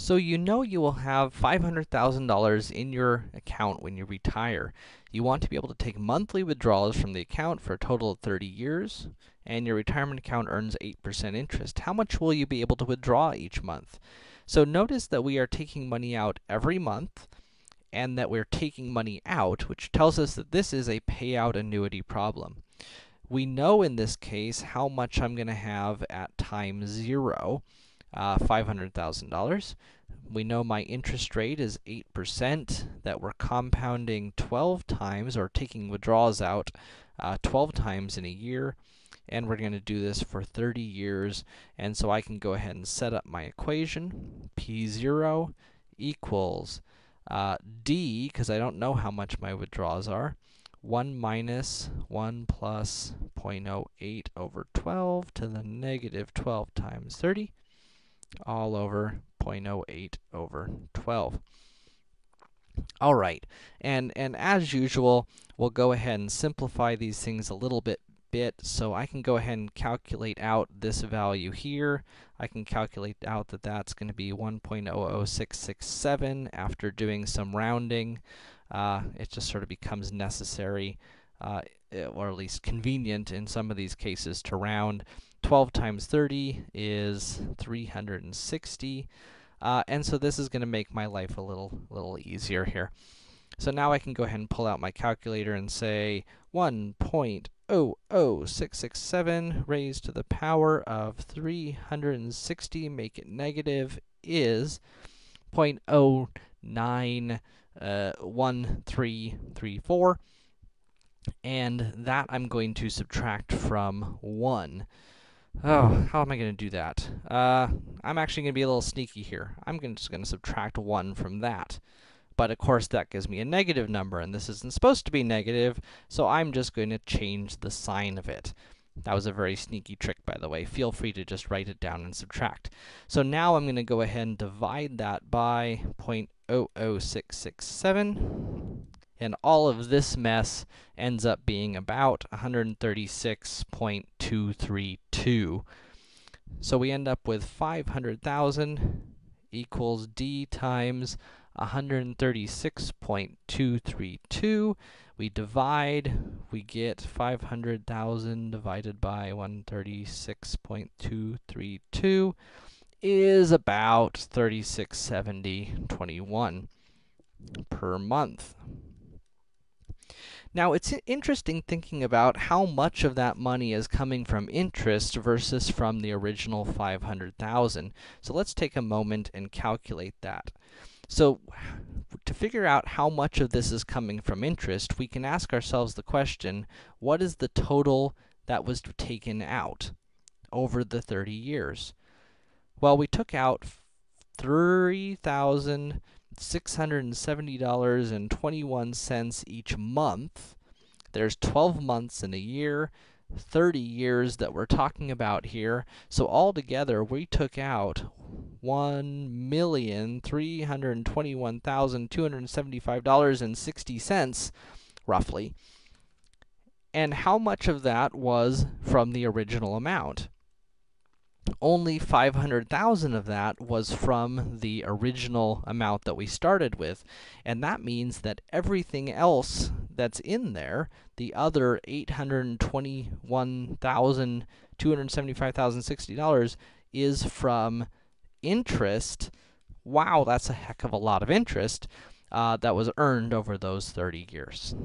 So you know you will have $500,000 in your account when you retire. You want to be able to take monthly withdrawals from the account for a total of 30 years, and your retirement account earns 8% interest. How much will you be able to withdraw each month? So notice that we are taking money out every month, and that we're taking money out, which tells us that this is a payout annuity problem. We know in this case how much I'm going to have at time 0. $500,000. We know my interest rate is 8%, that we're compounding 12 times, or taking withdrawals out 12 times in a year, and we're going to do this for 30 years. And so I can go ahead and set up my equation. P0 equals D, because I don't know how much my withdrawals are, 1 minus 1 plus 0.08 over 12 to the negative 12 times 30, all over 0.08 over 12. All right, and as usual, we'll go ahead and simplify these things a little bit. So I can go ahead and calculate out this value here. I can calculate out that that's going to be 1.00667 after doing some rounding. It just sort of becomes necessary, or at least convenient in some of these cases, to round. 12 times 30 is 360, and so this is going to make my life a little easier here. So now I can go ahead and pull out my calculator and say 1.00667 raised to the power of 360, make it negative, is 0.091334. And that I'm going to subtract from 1. Oh, how am I going to do that? I'm actually going to be a little sneaky here. I'm just going to subtract 1 from that. But of course, that gives me a negative number, and this isn't supposed to be negative, so I'm just going to change the sign of it. That was a very sneaky trick, by the way. Feel free to just write it down and subtract. So now I'm going to go ahead and divide that by 0.00667. And all of this mess ends up being about 136.232. So we end up with 500,000 equals D times 136.232. We divide, we get 500,000 divided by 136.232 is about 3670.21 per month. Now, it's interesting thinking about how much of that money is coming from interest versus from the original 500,000. So let's take a moment and calculate that. So to figure out how much of this is coming from interest, we can ask ourselves the question, what is the total that was taken out over the 30 years? Well, we took out $3,670.21 each month. There's 12 months in a year, 30 years that we're talking about here. So altogether, we took out $1,321,275.60, roughly. And how much of that was from the original amount? Only 500,000 of that was from the original amount that we started with, and that means that everything else that's in there, the other $821,275.60, is from interest. Wow, that's a heck of a lot of interest that was earned over those 30 years.